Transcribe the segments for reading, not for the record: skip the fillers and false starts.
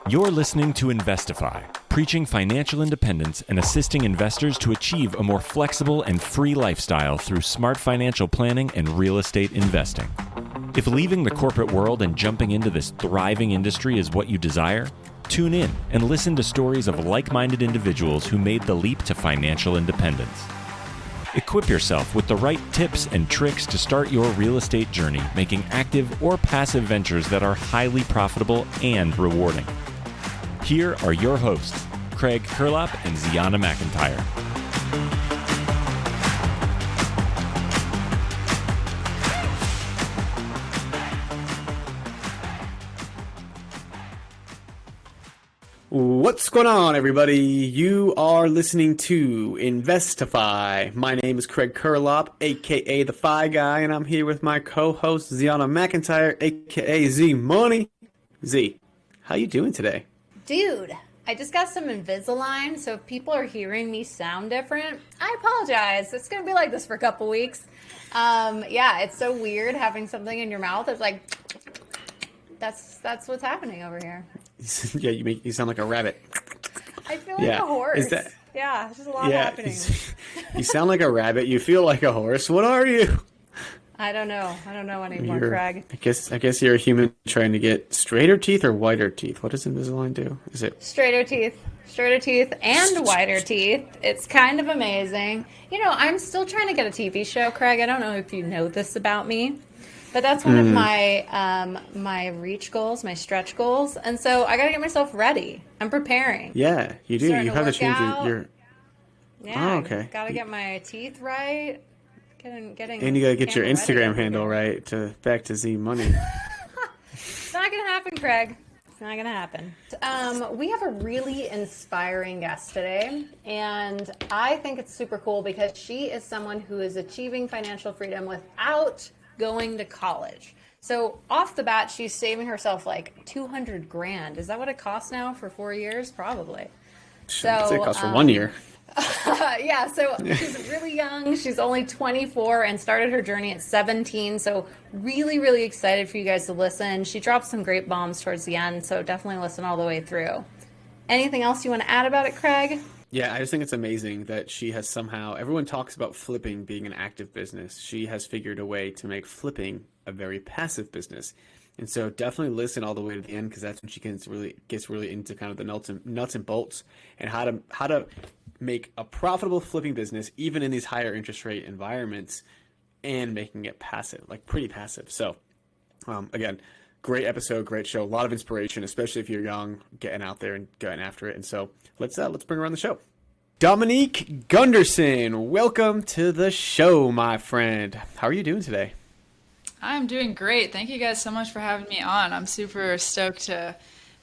You're listening to Investify, preaching financial independence and assisting investors to achieve a more flexible and free lifestyle through smart financial planning and real estate investing. If leaving the corporate world and jumping into this thriving industry is what you desire, tune in and listen to stories of like-minded individuals who made the leap to financial independence. Equip yourself with the right tips and tricks to start your real estate journey, making active or passive ventures that are highly profitable and rewarding. Here are your hosts, Craig Kurlop and Ziana McIntyre. What's going on, everybody? You are listening to Investify. My name is Craig Kurlop, aka the Fi Guy, and I'm here with my co-host Ziana McIntyre, aka Z Money. Z, how you doing today? Dude, I just got some Invisalign, so if people are hearing me sound different, I apologize. It's going to be like this for a couple weeks. Yeah, it's so weird having something in your mouth. It's like, that's what's happening over here. Yeah, you sound like a rabbit. I feel like a horse. Yeah, there's just a lot happening. You sound like a rabbit. You feel like a horse. What are you? I don't know anymore, Craig. I guess you're a human trying to get straighter teeth or whiter teeth. What does Invisalign do? Is it straighter teeth and whiter teeth? It's kind of amazing. You know, I'm still trying to get a TV show, Craig. I don't know if you know this about me, but that's one of my my reach goals, my stretch goals, and so I got to get myself ready. I'm preparing. Yeah, you do. You have to change your. Yeah, oh, okay. Got to get my teeth right. Getting and you got to get your Instagram handle right back to Z Money. It's not going to happen, Craig. It's not going to happen. We have a really inspiring guest today, and I think it's super cool because she is someone who is achieving financial freedom without going to college. So off the bat, she's saving herself like $200,000. Is that what it costs now for 4 years? Probably. So it costs for 1 year. Yeah, so she's really young. She's only 24 and started her journey at 17. So really, really excited for you guys to listen. She dropped some great bombs towards the end, so definitely listen all the way through. Anything else you want to add about it, Craig? Yeah, I just think it's amazing that she has somehow, everyone talks about flipping being an active business. She has figured a way to make flipping a very passive business. And so definitely listen all the way to the end, because that's when she gets really into kind of the nuts and bolts and how to make a profitable flipping business even in these higher interest rate environments and making it passive, like pretty passive. So again, great episode, great show, a lot of inspiration, especially if you're young, getting out there and getting after it. And so let's bring her on the show. Dominique Gunderson, welcome to the show, my friend. How are you doing today? I'm doing great. Thank you guys so much for having me on. I'm super stoked to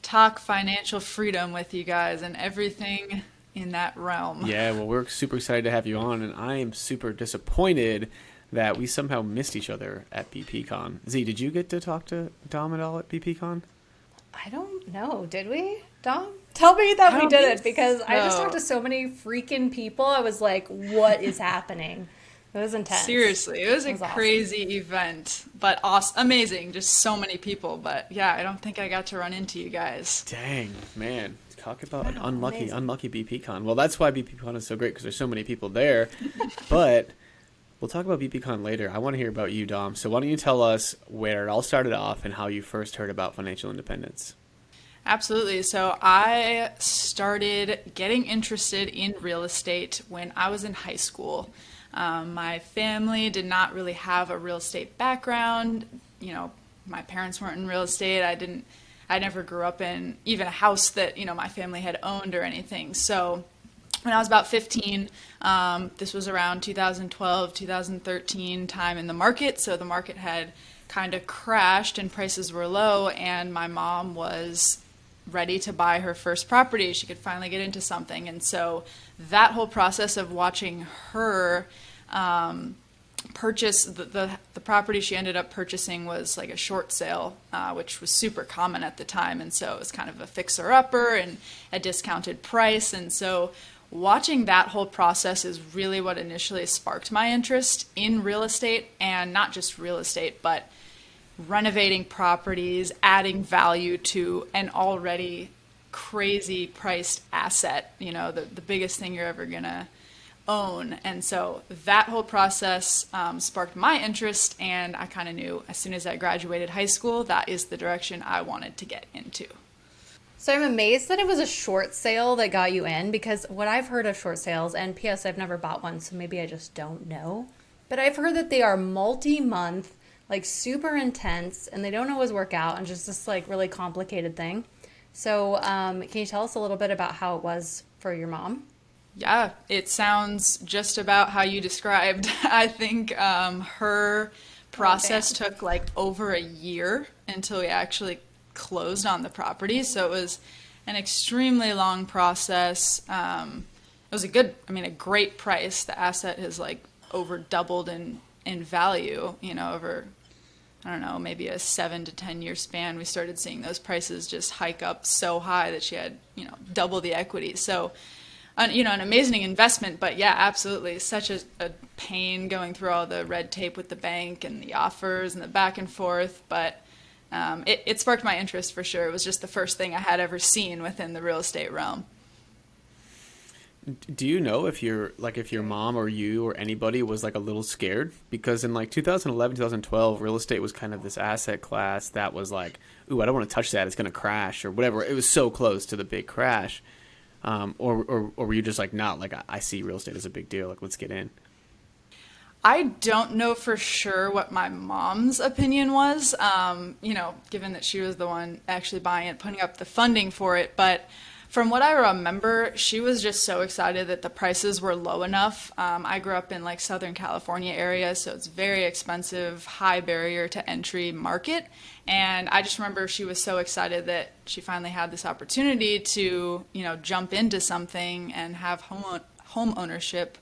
talk financial freedom with you guys and everything in that realm. Yeah, well, we're super excited to have you on, and I am super disappointed that we somehow missed each other at BPCon. Z, did you get to talk to Dom at all at BPCon? I don't know. Did we, Dom? Tell me that we didn't, because I just talked to so many freaking people. I was like, what is happening? It was intense. Seriously, it was a crazy event, but awesome, amazing. Just so many people. But yeah, I don't think I got to run into you guys. Dang, man. Talk about an unlucky BPCon. Well, that's why BPCon is so great, because there's so many people there. But we'll talk about BPCon later. I want to hear about you, Dom. So why don't you tell us where it all started off and how you first heard about financial independence? Absolutely. So I started getting interested in real estate when I was in high school. My family did not really have a real estate background. You know, my parents weren't in real estate. I never grew up in even a house that, you know, my family had owned or anything. So when I was about 15, this was around 2012, 2013 time in the market. So the market had kind of crashed and prices were low, and my mom was ready to buy her first property. She could finally get into something. And so that whole process of watching her purchase the property she ended up purchasing was like a short sale, which was super common at the time. And so it was kind of a fixer-upper and a discounted price. And so watching that whole process is really what initially sparked my interest in real estate, and not just real estate, but renovating properties, adding value to an already crazy priced asset, the biggest thing you're ever gonna own. And so that whole process sparked my interest, and I kind of knew as soon as I graduated high school, that is the direction I wanted to get into. So I'm amazed that it was a short sale that got you in, because what I've heard of short sales, and P.S. I've never bought one, so maybe I just don't know, but I've heard that they are multi-month, like super intense, and they don't always work out, and just this like really complicated thing. So can you tell us a little bit about how it was for your mom? Yeah, it sounds just about how you described. I think her process took like over a year until we actually closed on the property. So it was an extremely long process. It was a great price. The asset has like over doubled in value, over, I don't know, maybe a 7 to 10 year span. We started seeing those prices just hike up so high that she had, double the equity. So, an amazing investment, but yeah, absolutely. Such a pain going through all the red tape with the bank and the offers and the back and forth. But it sparked my interest for sure. It was just the first thing I had ever seen within the real estate realm. Do you know if your mom or you or anybody was like a little scared? Because in like 2011, 2012, real estate was kind of this asset class that was like, ooh, I don't want to touch that. It's going to crash or whatever. It was so close to the big crash. Or were you just like, not like, I see real estate as a big deal. Like, let's get in. I don't know for sure what my mom's opinion was, given that she was the one actually buying it, putting up the funding for it. But from what I remember, she was just so excited that the prices were low enough. I grew up in like Southern California area, so it's very expensive, high barrier to entry market. And I just remember she was so excited that she finally had this opportunity to, jump into something and have home ownership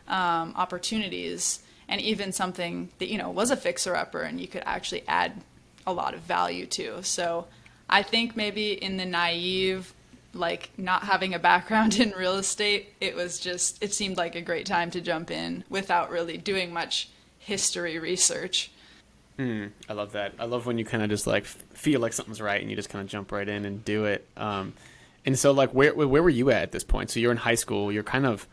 opportunities, and even something that, was a fixer-upper and you could actually add a lot of value to. So I think maybe in the naive, like not having a background in real estate, it seemed like a great time to jump in without really doing much history research. I love that. I love when you kind of just like feel like something's right and you just kind of jump right in and do it. And so like, where were you at this point? So you're in high school, you're kind of,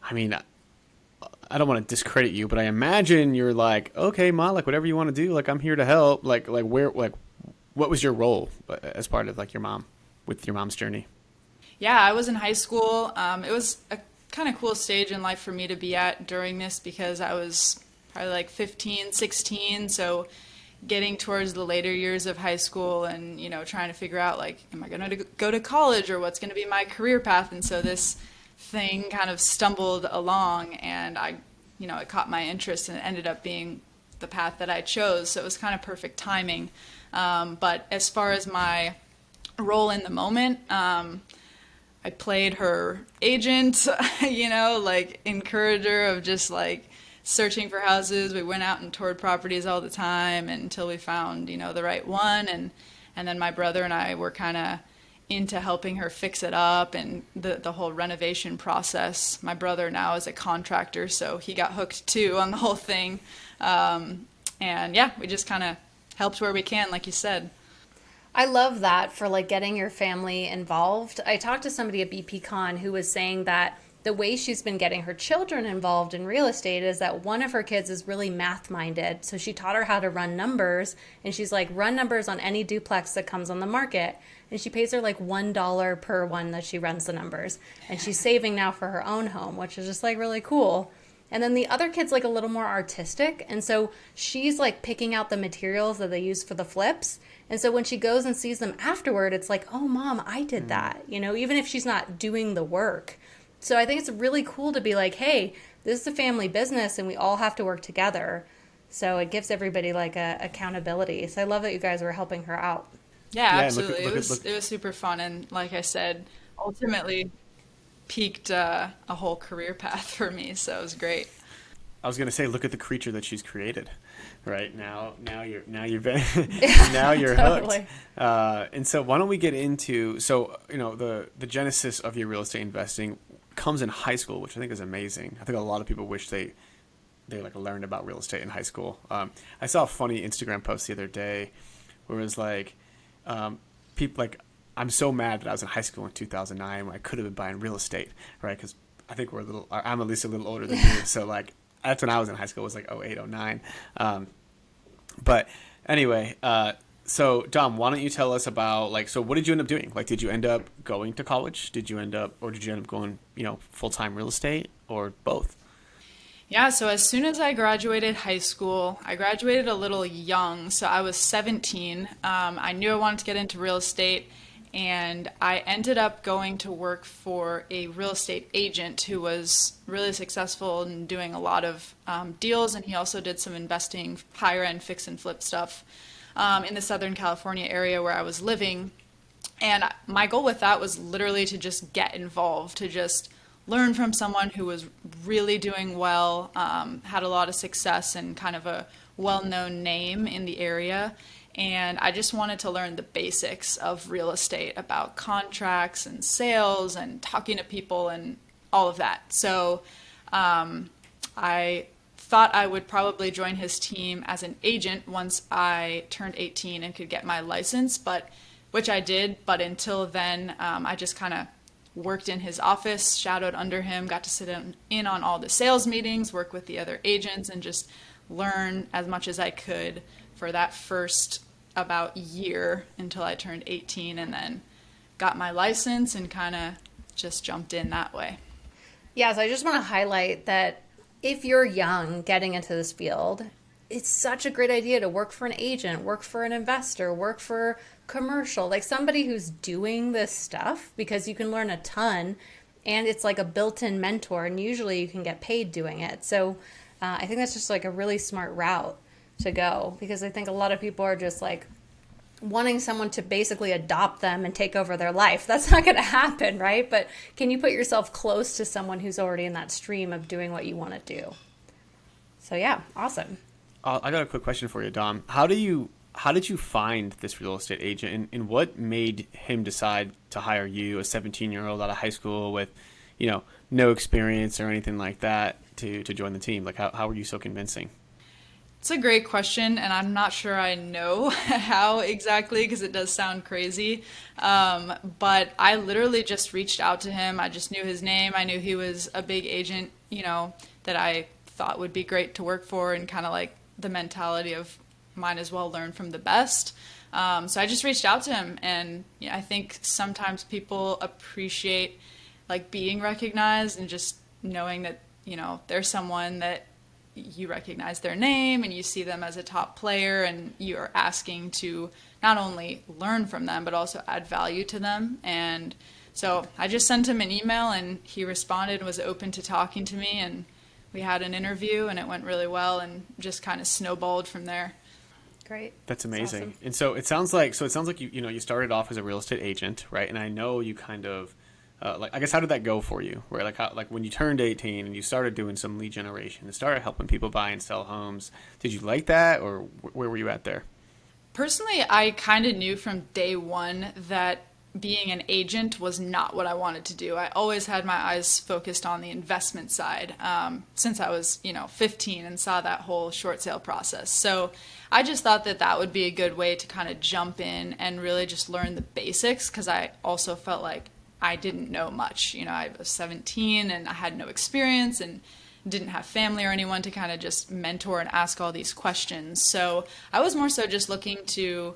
I don't want to discredit you, but I imagine you're like, okay, Ma, like whatever you want to do, like I'm here to help. Like what was your role as part of like your mom's journey? Yeah, I was in high school. It was a kind of cool stage in life for me to be at during this, because I was probably like 15, 16. So getting towards the later years of high school and, trying to figure out like, am I going to go to college or what's going to be my career path? And so this thing kind of stumbled along, and it caught my interest, and it ended up being the path that I chose. So it was kind of perfect timing. But as far as my role in the moment, I played her agent, like encourager of just like searching for houses. We went out and toured properties all the time until we found, the right one. And then my brother and I were kind of into helping her fix it up and the whole renovation process. My brother now is a contractor, so he got hooked too on the whole thing. And yeah, we just kind of helped where we can, like you said. I love that for like getting your family involved. I talked to somebody at BPCon who was saying that the way she's been getting her children involved in real estate is that one of her kids is really math minded. So she taught her how to run numbers, and she's like, run numbers on any duplex that comes on the market. And she pays her like $1 per one that she runs the numbers. And she's saving now for her own home, which is just like really cool. And then the other kid's like a little more artistic. And so she's like picking out the materials that they use for the flips. And so when she goes and sees them afterward, it's like, oh, Mom, I did that, even if she's not doing the work. So I think it's really cool to be like, hey, this is a family business and we all have to work together. So it gives everybody like a accountability. So I love that you guys were helping her out. Yeah, absolutely. It was super fun. And like I said, ultimately peaked a whole career path for me. So it was great. I was going to say, look at the creature that she's created. Right now you're now you're Totally. hooked. And so why don't we get into, the genesis of your real estate investing comes in high school, which I think is amazing. I think a lot of people wish they like learned about real estate in high school. I saw a funny Instagram post the other day where it was like, people like I'm so mad that I was in high school in 2009 when I could have been buying real estate, right? Because I think I'm at least a little older than you. So like, that's when I was in high school. It was like 08, 09. But anyway, so Dom, why don't you tell us about like, so what did you end up doing? Like, did you end up going to college? Did you end up going, full-time real estate, or both? Yeah, so as soon as I graduated high school, I graduated a little young, so I was 17. I knew I wanted to get into real estate, and I ended up going to work for a real estate agent who was really successful in doing a lot of deals, and he also did some investing, higher-end fix and flip stuff in the Southern California area where I was living. And my goal with that was literally to just get involved, to just learn from someone who was really doing well, had a lot of success and kind of a well-known name in the area. And I just wanted to learn the basics of real estate, about contracts and sales and talking to people and all of that. So I thought I would probably join his team as an agent once I turned 18 and could get my license, which I did. But until then, I just kind of worked in his office, shadowed under him, got to sit in on all the sales meetings, work with the other agents, and just learn as much as I could for that first about year until I turned 18, and then got my license and kind of just jumped in that way. Yeah, so I just want to highlight that if you're young getting into this field, it's such a great idea to work for an agent, work for an investor, work for commercial, like somebody who's doing this stuff, because you can learn a ton and it's like a built-in mentor, and usually you can get paid doing it. So I think that's just like a really smart route to go, because I think a lot of people are just like wanting someone to basically adopt them and take over their life. That's not going to happen, right? But can you put yourself close to someone who's already in that stream of doing what you want to do? So yeah, awesome. I got a quick question for you, Dom. How did you find this real estate agent, and what made him decide to hire you, a 17-year-old out of high school with, no experience or anything like that, to join the team? Like, how were you so convincing? It's a great question, and I'm not sure I know how exactly, because it does sound crazy. But I literally just reached out to him. I just knew his name. I knew he was a big agent, that I thought would be great to work for, and kind of like the mentality of might as well learn from the best. So I just reached out to him, and I think sometimes people appreciate like being recognized and just knowing that, there's someone that you recognize their name and you see them as a top player, and you're asking to not only learn from them, but also add value to them. And so I just sent him an email, and he responded and was open to talking to me, and we had an interview, and it went really well, and just kind of snowballed from there. Great. That's amazing. Awesome. And so it sounds like you started off as a real estate agent, right? And I know you kind of I guess, how did that go for you? Where like when you turned 18 and you started doing some lead generation and started helping people buy and sell homes, did you like that, or where were you at there? Personally, I kind of knew from day one that being an agent was not what I wanted to do. I always had my eyes focused on the investment side since I was, 15, and saw that whole short sale process. So I just thought that would be a good way to kind of jump in and really just learn the basics, because I also felt like I didn't know much. I was 17 and I had no experience and didn't have family or anyone to kind of just mentor and ask all these questions. So I was more so just looking to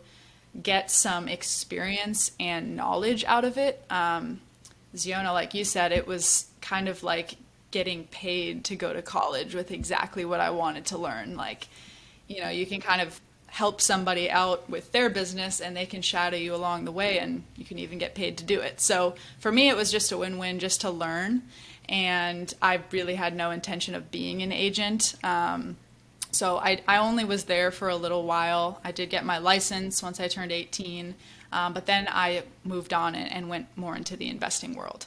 get some experience and knowledge out of it. Ziona, like you said, it was kind of like getting paid to go to college with exactly what I wanted to learn. Like, you can kind of help somebody out with their business, and they can shadow you along the way, and you can even get paid to do it. So for me, it was just a win-win, just to learn. And I really had no intention of being an agent. So I only was there for a little while. I did get my license once I turned 18, but then I moved on and went more into the investing world.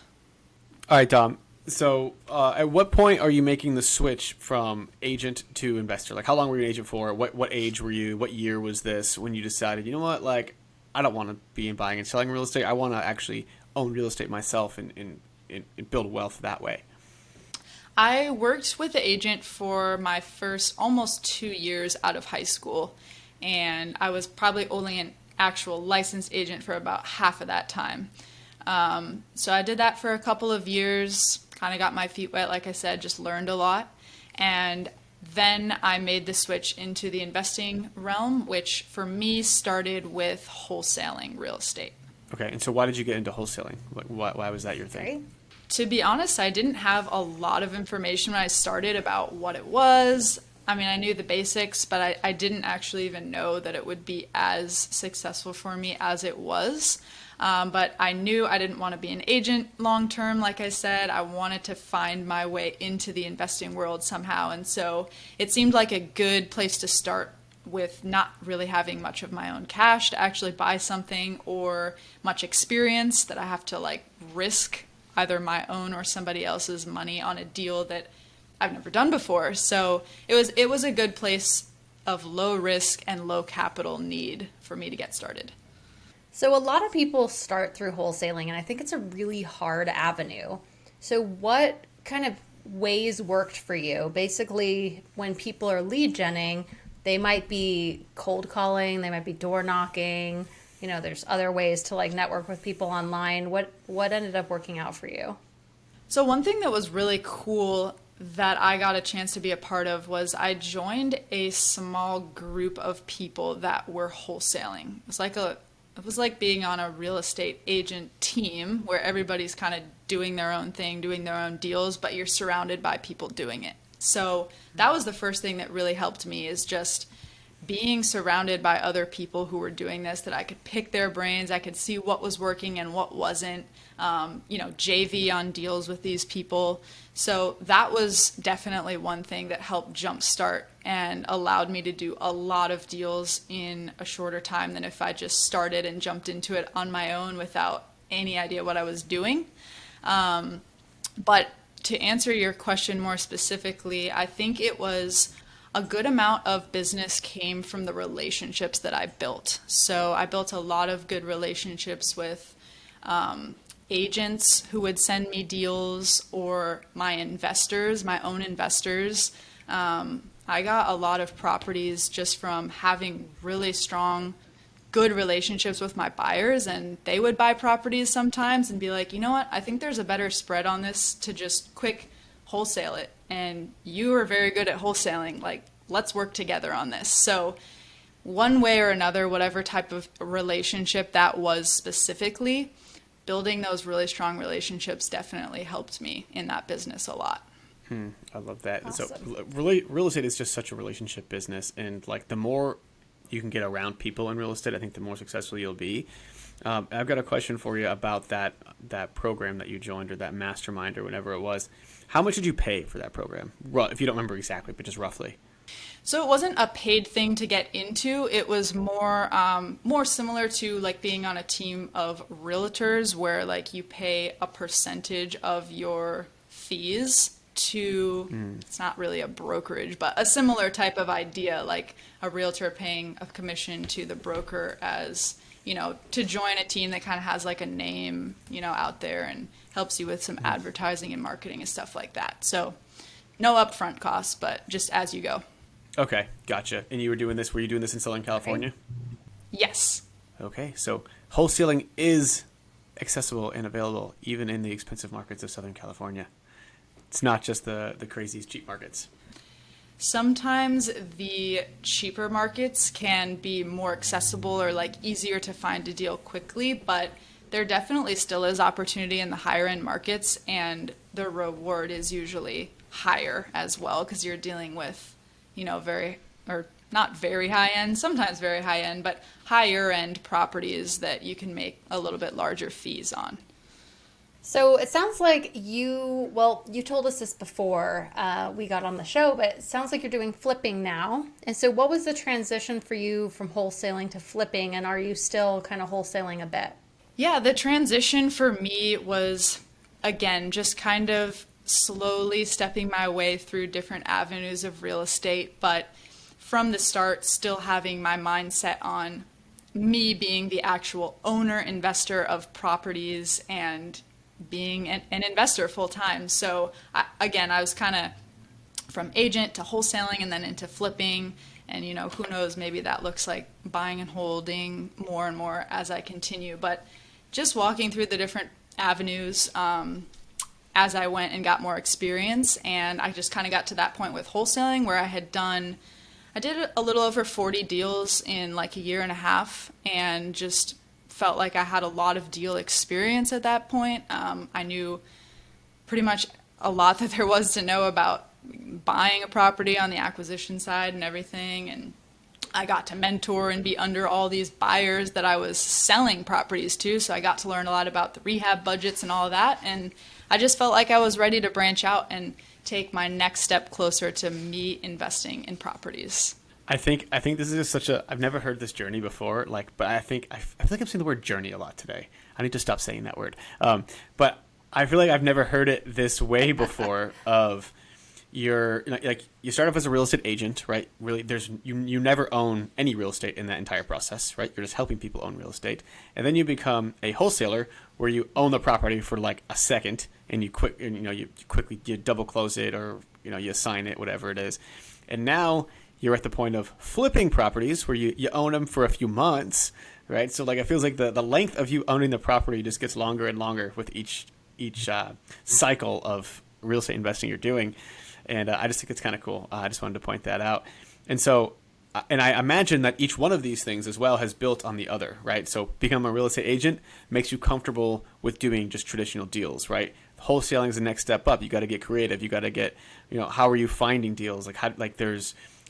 All right, Dom. So at what point are you making the switch from agent to investor? Like, how long were you an agent for? What age were you? What year was this when you decided, you know what, like, I don't want to be in buying and selling real estate. I want to actually own real estate myself and build wealth that way? I worked with the agent for my first almost 2 years out of high school, and I was probably only in actual licensed agent for about half of that time. So I did that for a couple of years, kind of got my feet wet, like I said, just learned a lot. And then I made the switch into the investing realm, which for me started with wholesaling real estate. Okay, and so why did you get into wholesaling? Why was that your thing? Right? To be honest, I didn't have a lot of information when I started about what it was. I mean, I knew the basics, but I didn't actually even know that it would be as successful for me as it was. But I knew I didn't want to be an agent long term. Like I said, I wanted to find my way into the investing world somehow. And so it seemed like a good place to start with not really having much of my own cash to actually buy something or much experience that I have to like risk either my own or somebody else's money on a deal that I've never done before. So it was a good place of low risk and low capital need for me to get started. So a lot of people start through wholesaling, and I think it's a really hard avenue. So what kind of ways worked for you? Basically, when people are lead genning, they might be cold calling, they might be door knocking. You know, there's other ways to like network with people online. What ended up working out for you? So one thing that was really cool that I got a chance to be a part of was I joined a small group of people that were wholesaling. It was like being on a real estate agent team where everybody's kind of doing their own thing, doing their own deals, but you're surrounded by people doing it. So that was the first thing that really helped me, is just being surrounded by other people who were doing this, that I could pick their brains, I could see what was working and what wasn't, JV on deals with these people. So that was definitely one thing that helped jumpstart and allowed me to do a lot of deals in a shorter time than if I just started and jumped into it on my own without any idea what I was doing. But to answer your question more specifically, I think it was a good amount of business came from the relationships that I built. So I built a lot of good relationships with agents who would send me deals, or my investors, my own investors. I got a lot of properties just from having really strong, good relationships with my buyers, and they would buy properties sometimes and be like, you know what, I think there's a better spread on this to just quick wholesale it. And you are very good at wholesaling. Like, let's work together on this. So one way or another, whatever type of relationship that was specifically, building those really strong relationships definitely helped me in that business a lot. I love that. Awesome. So real estate is just such a relationship business. And like the more you can get around people in real estate, I think the more successful you'll be. I've got a question for you about that program that you joined, or that mastermind, or whatever it was. How much did you pay for that program? If you don't remember exactly, but just roughly. So it wasn't a paid thing to get into. It was more similar to like being on a team of realtors, where like you pay a percentage of your fees to, it's not really a brokerage, but a similar type of idea, like a realtor paying a commission to the broker as, to join a team that kind of has like a name, out there and helps you with some advertising and marketing and stuff like that. So no upfront costs, but just as you go. Okay, gotcha. And were you doing this in Southern California? Yes. Okay, so wholesaling is accessible and available even in the expensive markets of Southern California. It's not just the crazy cheap markets. Sometimes the cheaper markets can be more accessible or like easier to find a deal quickly, but there definitely still is opportunity in the higher end markets, and the reward is usually higher as well, because you're dealing with, not very high end, sometimes very high end, but higher end properties that you can make a little bit larger fees on. So it sounds like you told us this before we got on the show, but it sounds like you're doing flipping now. And so what was the transition for you from wholesaling to flipping, and are you still kind of wholesaling a bit? Yeah, the transition for me was, again, just kind of slowly stepping my way through different avenues of real estate, but from the start, still having my mindset on me being the actual owner, investor of properties, and being an investor full time. So I was kind of from agent to wholesaling and then into flipping. And, who knows, maybe that looks like buying and holding more and more as I continue. But just walking through the different avenues as I went and got more experience. And I just kind of got to that point with wholesaling where I did a little over 40 deals in like a year and a half, and just felt like I had a lot of deal experience at that point. I knew pretty much a lot that there was to know about buying a property on the acquisition side and everything. And I got to mentor and be under all these buyers that I was selling properties to. So I got to learn a lot about the rehab budgets and all of that. And I just felt like I was ready to branch out and take my next step closer to me investing in properties. I think this is just such a, I've never heard this journey before, but I feel like I'm saying the word journey a lot today. I need to stop saying that word. But I feel like I've never heard it this way before of you start off as a real estate agent, right? Really, you never own any real estate in that entire process, right? You're just helping people own real estate. And then you become a wholesaler where you own the property for like a second, and you quickly double close it, or you assign it, whatever it is. And now you're at the point of flipping properties where you own them for a few months, right? So like it feels like the length of you owning the property just gets longer and longer with each cycle of real estate investing you're doing. And I just think it's kind of cool. I just wanted to point that out. And so, and I imagine that each one of these things as well has built on the other, right? So become a real estate agent makes you comfortable with doing just traditional deals, right? Wholesaling is the next step up. You got to get creative. You got to get, how are you finding deals?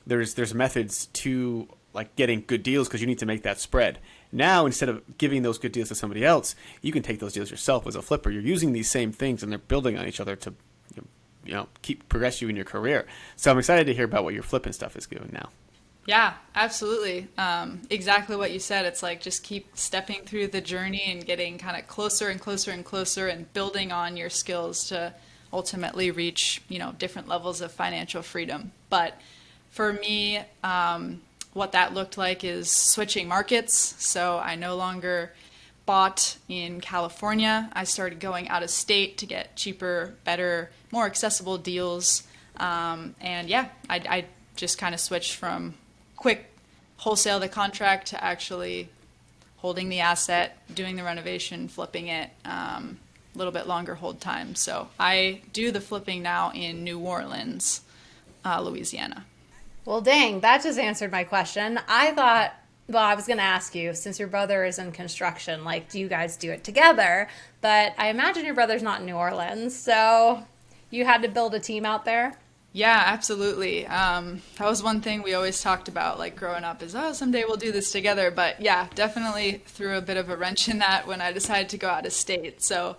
There's methods to like getting good deals because you need to make that spread. Now, instead of giving those good deals to somebody else, you can take those deals yourself as a flipper. You're using these same things and they're building on each other to progress you in your career. So I'm excited to hear about what your flipping stuff is doing now. Yeah, absolutely. Exactly what you said. It's like just keep stepping through the journey and getting kind of closer and closer and closer and building on your skills to ultimately reach, different levels of financial freedom. But for me, what that looked like is switching markets. So I no longer bought in California. I started going out of state to get cheaper, better, more accessible deals. I just kind of switched from quick wholesale the contract to actually holding the asset, doing the renovation, flipping it, a little bit longer hold time. So I do the flipping now in New Orleans, Louisiana. Well, dang, that just answered my question. I was going to ask you, since your brother is in construction, do you guys do it together? But I imagine your brother's not in New Orleans, so you had to build a team out there? Yeah, absolutely. That was one thing we always talked about, growing up, is, someday we'll do this together. But yeah, definitely threw a bit of a wrench in that when I decided to go out of state. So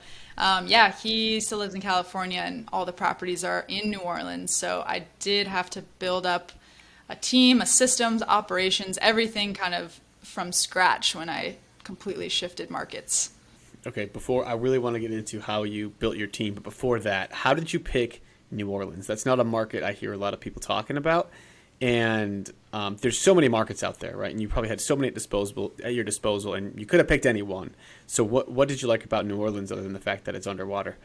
he still lives in California and all the properties are in New Orleans. So I did have to build up a team, a systems, operations, everything kind of from scratch when I completely shifted markets. Okay, before I really want to get into how you built your team, but before that, how did you pick New Orleans? That's not a market I hear a lot of people talking about, and there's so many markets out there, right? And you probably had so many at your disposal, and you could have picked any one. So what did you like about New Orleans other than the fact that it's underwater?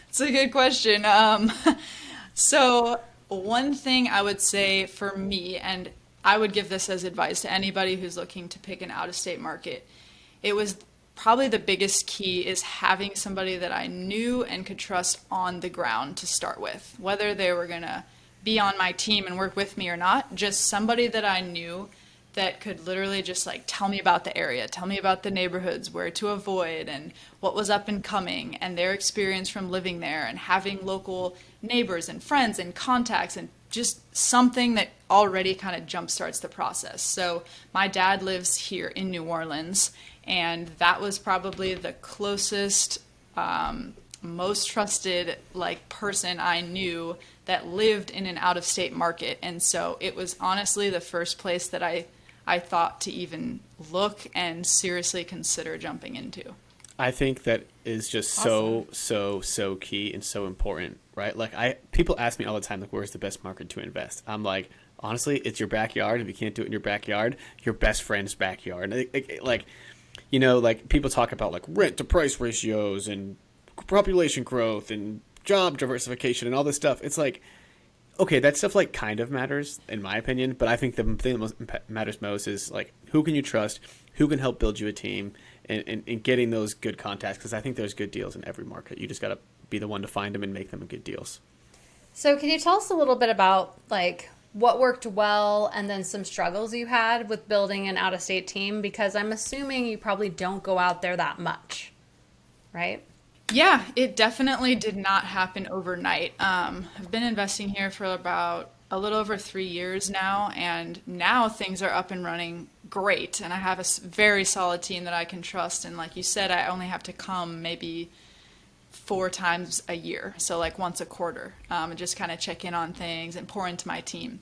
It's a good question. So one thing I would say for me, and I would give this as advice to anybody who's looking to pick an out-of-state market, it was probably the biggest key is having somebody that I knew and could trust on the ground to start with. Whether they were going to be on my team and work with me or not, just somebody that I knew that could literally just tell me about the area, tell me about the neighborhoods, where to avoid, and what was up and coming, and their experience from living there, and having local neighbors and friends and contacts, and just something that already kind of jumpstarts the process. So my dad lives here in New Orleans, and that was probably the closest, most trusted person I knew that lived in an out-of-state market. And so it was honestly the first place that I thought to even look and seriously consider jumping into. I think that is just Awesome. so key and so important, right? People ask me all the time, where's the best market to invest? I'm like, honestly, it's your backyard. If you can't do it in your backyard, your best friend's backyard. People talk about rent to price ratios and population growth and job diversification and all this stuff. It's Okay, that stuff like kind of matters in my opinion, but I think the thing that matters most is like who can you trust, who can help build you a team, and getting those good contacts, because I think there's good deals in every market. You just got to be the one to find them and make them good deals. So can you tell us a little bit about like what worked well and then some struggles you had with building an out-of-state team? Because I'm assuming you probably don't go out there that much, right? Yeah, it definitely did not happen overnight. I've been investing here for about a little over 3 years now, and now things are up and running great. And I have a very solid team that I can trust. And like you said, I only have to come maybe 4 times a year, so like once a quarter, and just kind of check in on things and pour into my team.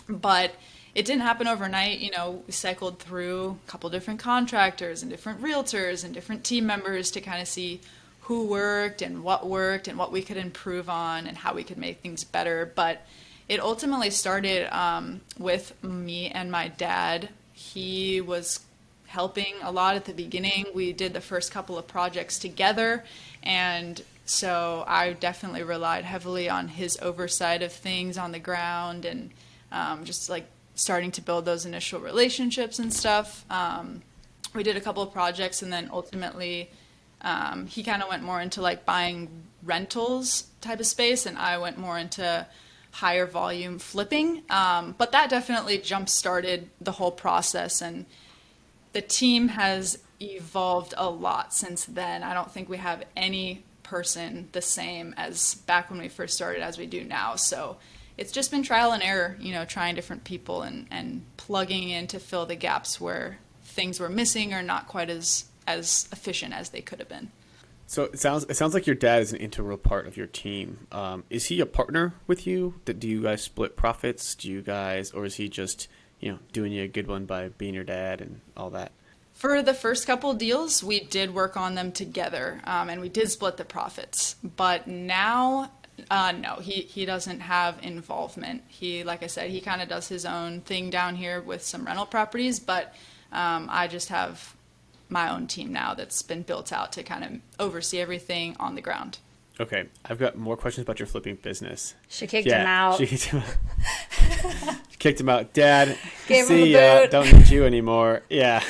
But it didn't happen overnight. We cycled through a couple different contractors and different realtors and different team members to kind of see who worked and what we could improve on and how we could make things better. But it ultimately started with me and my dad. He was helping a lot at the beginning. We did the first couple of projects together, and so I definitely relied heavily on his oversight of things on the ground, and just like starting to build those initial relationships and stuff. We did a couple of projects, and then ultimately he kind of went more into like buying rentals type of space, and I went more into higher volume flipping. But that definitely jump started the whole process, and the team has evolved a lot since then. I don't think we have any person the same as back when we first started as we do now. So it's just been trial and error, trying different people and plugging in to fill the gaps where things were missing or not quite as efficient as they could have been. So it sounds like your dad is an integral part of your team. Is he a partner with you? Do you guys split profits? Or is he just doing you a good one by being your dad and all that? For the first couple deals, we did work on them together, and we did split the profits. But now, no, he doesn't have involvement. Like I said, he kind of does his own thing down here with some rental properties, but I just have my own team now that's been built out to kind of oversee everything on the ground. Okay, I've got more questions about your flipping business. She kicked him out. She kicked him out. Kicked him out. Dad, Gave see him the ya. boot. Don't need you anymore. Yeah.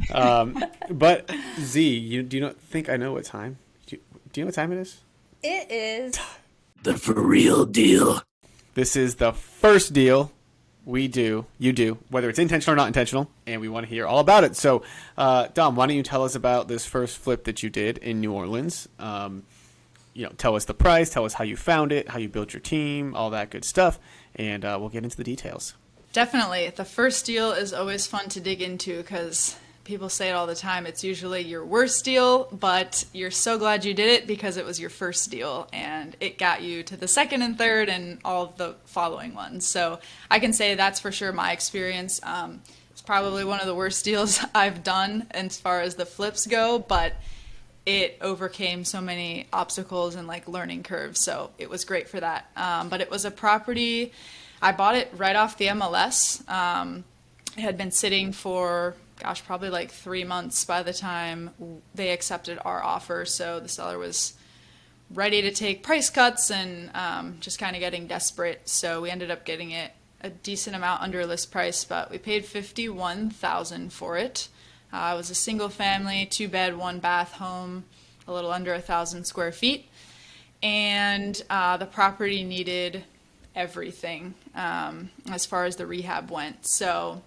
But Z, do you not think I know what time? Do you know what time it is? It is. The for real deal. This is the first deal you do, whether it's intentional or not intentional, and we want to hear all about it. So, Dom, why don't you tell us about this first flip that you did in New Orleans? Tell us the price, tell us how you found it, how you built your team, all that good stuff, and we'll get into the details. Definitely. The first deal is always fun to dig into because people say it all the time. It's usually your worst deal, but you're so glad you did it because it was your first deal and it got you to the second and third and all of the following ones. So I can say that's for sure my experience. It's probably one of the worst deals I've done as far as the flips go, but it overcame so many obstacles and like learning curves. So it was great for that. But it was a property, I bought it right off the MLS. It had been sitting for probably like 3 months by the time they accepted our offer. So the seller was ready to take price cuts and just kind of getting desperate. So we ended up getting it a decent amount under list price, but we paid $51,000 for it. It was a single family, 2-bed, 1-bath home, a little under 1,000 square feet. And the property needed everything as far as the rehab went. So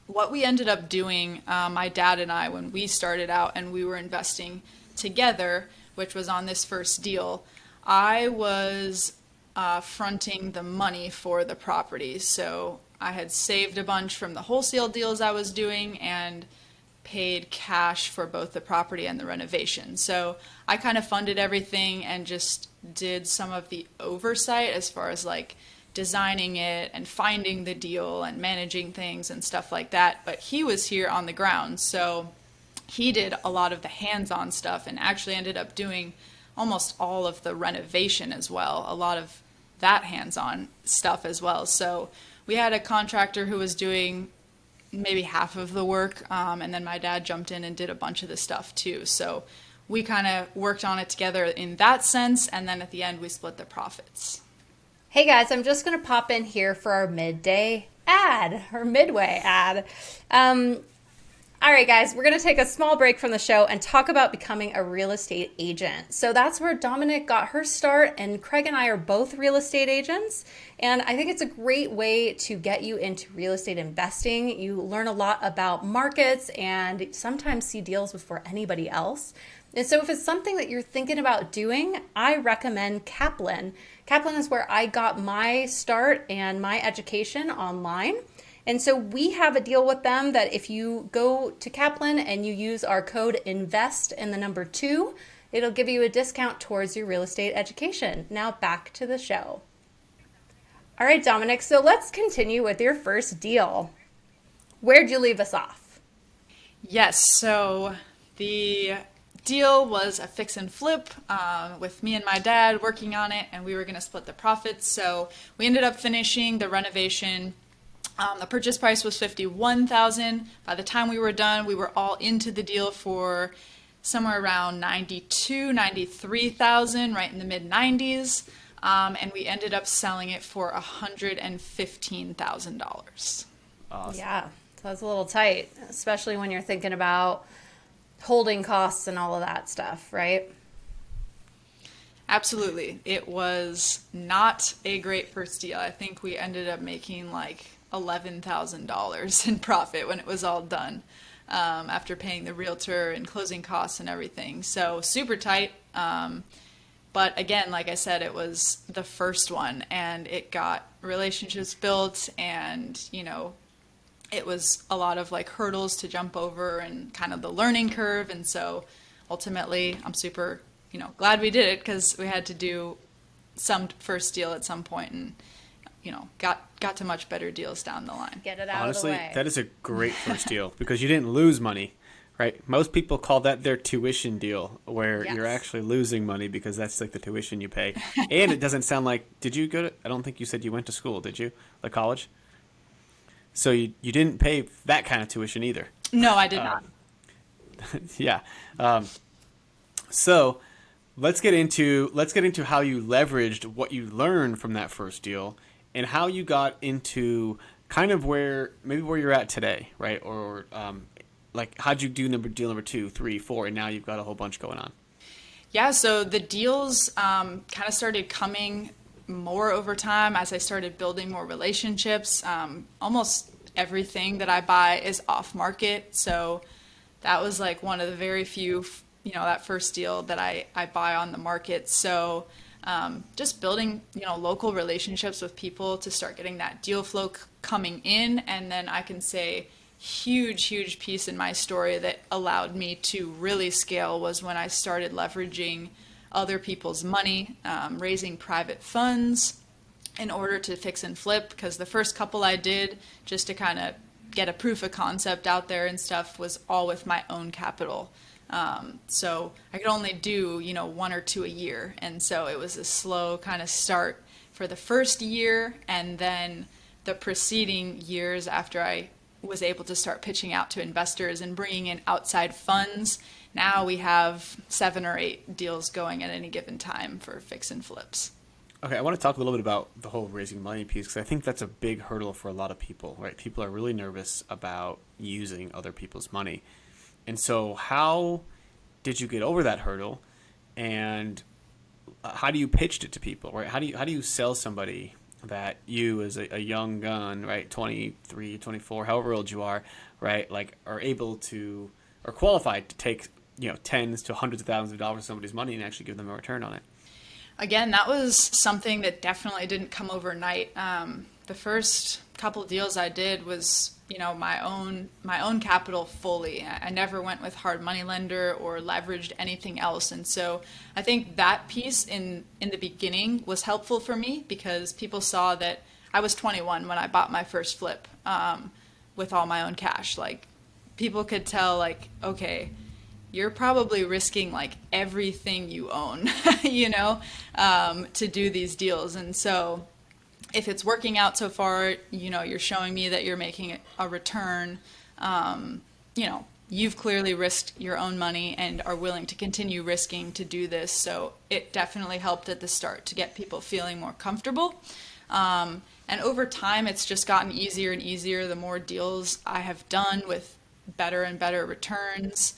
what we ended up doing, my dad and I, when we started out and we were investing together, which was on this first deal, I was fronting the money for the property. So I had saved a bunch from the wholesale deals I was doing and paid cash for both the property and the renovation. So I kind of funded everything and just did some of the oversight as far as like designing it and finding the deal and managing things and stuff like that. But he was here on the ground, so he did a lot of the hands-on stuff and actually ended up doing almost all of the renovation as well, a lot of that hands-on stuff as well. So we had a contractor who was doing maybe half of the work, and then my dad jumped in and did a bunch of the stuff too. So we kind of worked on it together in that sense, and then at the end we split the profits. Hey guys, I'm just going to pop in here for our midway ad. All right, guys, we're going to take a small break from the show and talk about becoming a real estate agent. So that's where Dominique got her start, and Craig and I are both real estate agents. And I think it's a great way to get you into real estate investing. You learn a lot about markets and sometimes see deals before anybody else. And so if it's something that you're thinking about doing, I recommend Kaplan. Kaplan is where I got my start and my education online. And so we have a deal with them that if you go to Kaplan and you use our code INVEST and the number 2, it'll give you a discount towards your real estate education. Now back to the show. All right, Dominic, so let's continue with your first deal. Where'd you leave us off? Yes, so the deal was a fix and flip with me and my dad working on it, and we were going to split the profits. So we ended up finishing the renovation. The purchase price was $51,000. By the time we were done, we were all into the deal for somewhere around $92,000, $93,000, right in the mid 90s. And we ended up selling it for $115,000. Awesome. Yeah, so that's a little tight, especially when you're thinking about holding costs and all of that stuff, right? Absolutely. It was not a great first deal. I think we ended up making like $11,000 in profit when it was all done, after paying the realtor and closing costs and everything. So super tight. But again, like I said, it was the first one, and it got relationships built, and, it was a lot of like hurdles to jump over and kind of the learning curve. And so ultimately I'm super, glad we did it, because we had to do some first deal at some point, and got to much better deals down the line. Get it out Honestly, of the way. that is a great first deal because you didn't lose money, right? Most people call that their tuition deal, where you're Yes. actually losing money because that's like the tuition you pay. And it doesn't sound like, did you go to, I don't think you said you went to school, did you? Like college? So you didn't pay that kind of tuition either. No, I did not. Yeah. So let's get into how you leveraged what you learned from that first deal and how you got into kind of where you're at today, right? Or like how'd you do deal number 2, 3, 4, and now you've got a whole bunch going on. Yeah, so the deals kind of started coming more over time as I started building more relationships. Almost everything that I buy is off market. So that was like one of the very few, that first deal that I buy on the market. So just building, local relationships with people to start getting that deal flow coming in. And then I can say huge piece in my story that allowed me to really scale was when I started leveraging other people's money, raising private funds in order to fix and flip, because the first couple I did just to kind of get a proof of concept out there and stuff was all with my own capital. So I could only do, 1 or 2 a year. And so it was a slow kind of start for the first year, and then the preceding years after I was able to start pitching out to investors and bringing in outside funds. Now we have 7 or 8 deals going at any given time for fix and flips. Okay, I want to talk a little bit about the whole raising money piece, because I think that's a big hurdle for a lot of people, right? People are really nervous about using other people's money. And so how did you get over that hurdle, and how do you pitch it to people, right? How do you sell somebody that you as a young gun, right, 23, 24, however old you are, right, like are able to, or qualified to take, tens to hundreds of thousands of dollars of somebody's money and actually give them a return on it? Again, that was something that definitely didn't come overnight. The first couple of deals I did was, my own capital fully. I never went with hard money lender or leveraged anything else. And so I think that piece in the beginning was helpful for me, because people saw that I was 21 when I bought my first flip with all my own cash. Like, people could tell, like, okay, you're probably risking like everything you own, to do these deals. And so if it's working out so far, you're showing me that you're making a return, you've clearly risked your own money and are willing to continue risking to do this. So it definitely helped at the start to get people feeling more comfortable. And over time, it's just gotten easier and easier. The more deals I have done with better and better returns.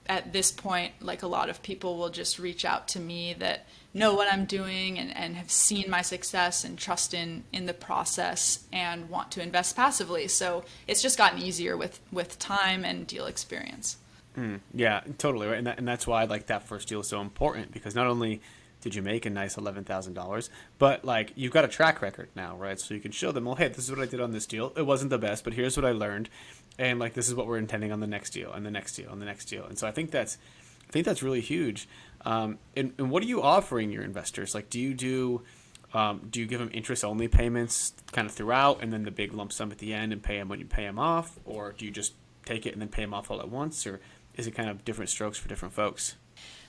At this point, like, a lot of people will just reach out to me that know what I'm doing and have seen my success and trust in the process and want to invest passively. So it's just gotten easier with time and deal experience. Yeah, totally. Right. And that's why, like, that first deal is so important, because not only did you make a nice $11,000, but, like, you've got a track record now, right? So you can show them, well, hey, this is what I did on this deal. It wasn't the best, but here's what I learned. And, like, this is what we're intending on the next deal and the next deal and the next deal. And so I think that's really huge. And what are you offering your investors? Like, do you give them interest only payments kind of throughout, and then the big lump sum at the end and pay them when you pay them off? Or do you just take it and then pay them off all at once? Or is it kind of different strokes for different folks?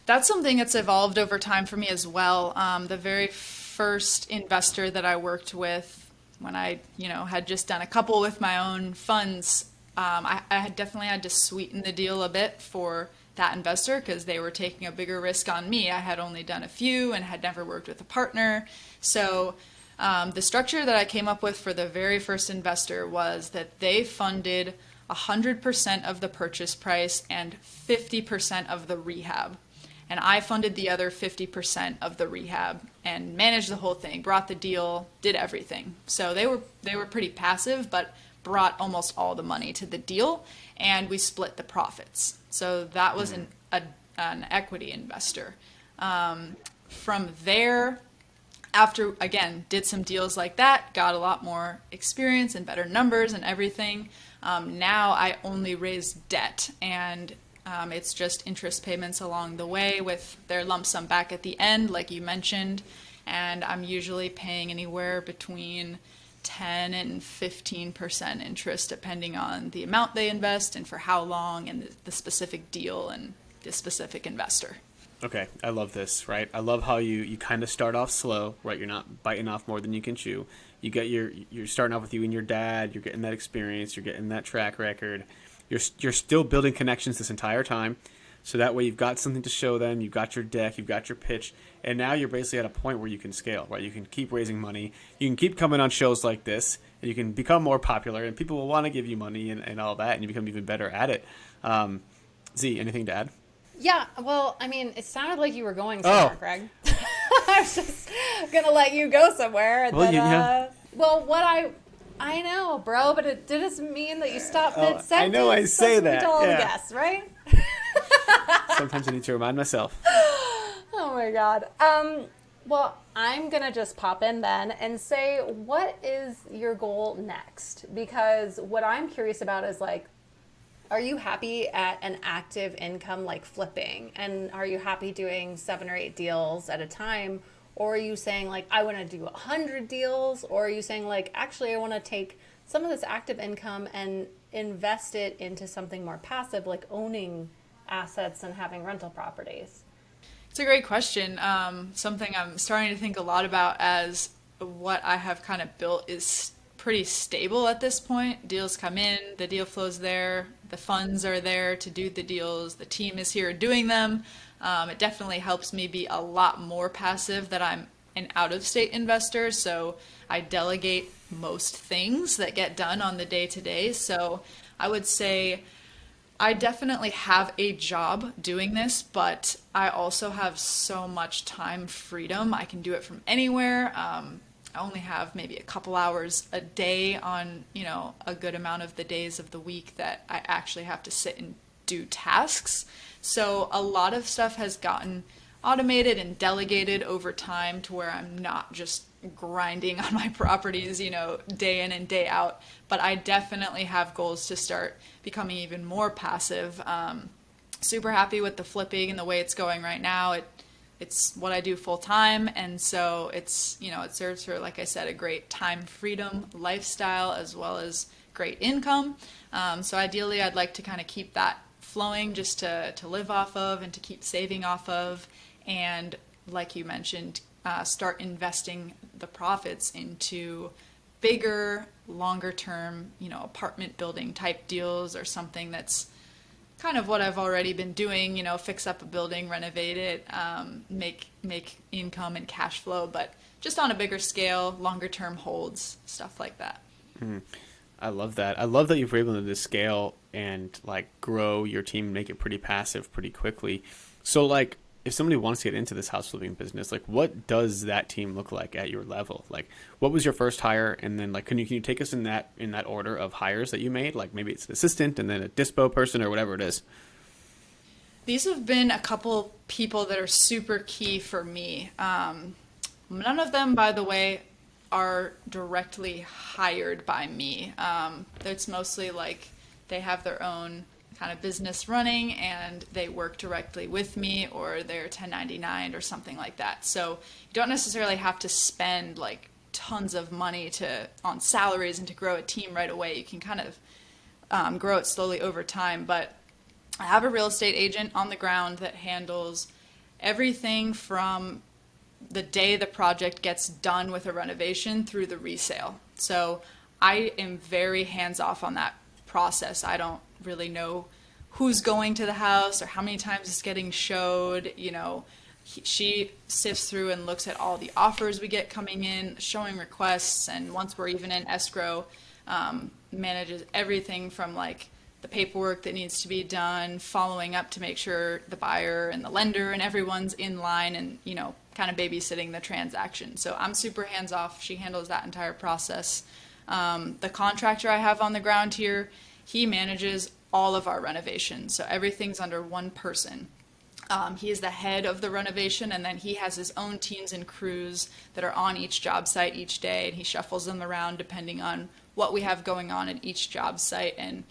That's something that's evolved over time for me as well. The very first investor that I worked with, when I, had just done a couple with my own funds, I had definitely had to sweeten the deal a bit for that investor because they were taking a bigger risk on me. I had only done a few and had never worked with a partner. So the structure that I came up with for the very first investor was that they funded 100% of the purchase price and 50% of the rehab. And I funded the other 50% of the rehab and managed the whole thing, brought the deal, did everything. So they were pretty passive, but brought almost all the money to the deal, and we split the profits. So that was an equity investor. From there, after, again, did some deals like that, got a lot more experience and better numbers and everything. Now I only raise debt, and it's just interest payments along the way with their lump sum back at the end, like you mentioned. And I'm usually paying anywhere between 10 and 15% interest, depending on the amount they invest and for how long and the specific deal and the specific investor. Okay, I love this, right? I love how you kind of start off slow, right? You're not biting off more than you can chew. You're starting off with you and your dad. You're getting that experience. You're getting that track record. You're still building connections this entire time. So that way you've got something to show them. You've got your deck. You've got your pitch. And now you're basically at a point where you can scale, right? You can keep raising money. You can keep coming on shows like this. And you can become more popular. And people will want to give you money and all that. And you become even better at it. Z, anything to add? Yeah, well, I mean, it sounded like you were going somewhere, Greg. I was just going to let you go somewhere. And Well, then, well, what I know, bro, but it doesn't mean that you stop mid-sentence. I know I say that. That's what we told Yeah. guests, right? Sometimes I need to remind myself. Oh, my God. Well, I'm going to just pop in then and say, what is your goal next? Because what I'm curious about is, like, are you happy at an active income like flipping? And are you happy doing 7 or 8 deals at a time? Or are you saying, like, I want to do 100 deals? Or are you saying, like, actually, I want to take some of this active income and invest it into something more passive, like owning assets and having rental properties? It's a great question. Something I'm starting to think a lot about, as what I have kind of built is pretty stable at this point. Deals come in, the deal flow's there, the funds are there to do the deals, the team is here doing them. It definitely helps me be a lot more passive that I'm an out-of-state investor, so I delegate most things that get done on the day-to-day. So I would say I definitely have a job doing this, but I also have so much time freedom. I can do it from anywhere. I only have maybe a couple hours a day on, a good amount of the days of the week that I actually have to sit and do tasks. So a lot of stuff has gotten automated and delegated over time to where I'm not just grinding on my properties, day in and day out. But I definitely have goals to start becoming even more passive. Super happy with the flipping and the way it's going right now. It's what I do full time, and so it's, it serves for, like I said, a great time freedom lifestyle as well as great income. So ideally, I'd like to kind of keep that flowing just to live off of and to keep saving off of, and like you mentioned, start investing the profits into bigger, longer term, apartment building type deals or something that's kind of what I've already been doing, fix up a building, renovate it, make income and cash flow, but just on a bigger scale, longer term holds, stuff like that. I love that. I love that you've been able to scale and like grow your team and make it pretty passive pretty quickly. So like if somebody wants to get into this house flipping business, like what does that team look like at your level? Like what was your first hire? And then like, can you take us in that order of hires that you made? Like maybe it's an assistant and then a dispo person or whatever it is. These have been a couple people that are super key for me. None of them, by the way, are directly hired by me. It's mostly like they have their own kind of business running and they work directly with me, or they're 1099 or something like that. So you don't necessarily have to spend like tons of money on salaries and to grow a team right away. You can kind of grow it slowly over time. But I have a real estate agent on the ground that handles everything from the day the project gets done with a renovation through the resale. So I am very hands-off on that process. I don't really know who's going to the house or how many times it's getting showed. She sifts through and looks at all the offers we get coming in, showing requests, and once we're even in escrow, manages everything from like the paperwork that needs to be done, following up to make sure the buyer and the lender and everyone's in line, and kind of babysitting the transaction. So I'm super hands-off. She handles that entire process. The contractor I have on the ground here, he manages all of our renovations. So everything's under one person. He is the head of the renovation, and then he has his own teams and crews that are on each job site each day, and he shuffles them around depending on what we have going on at each job site and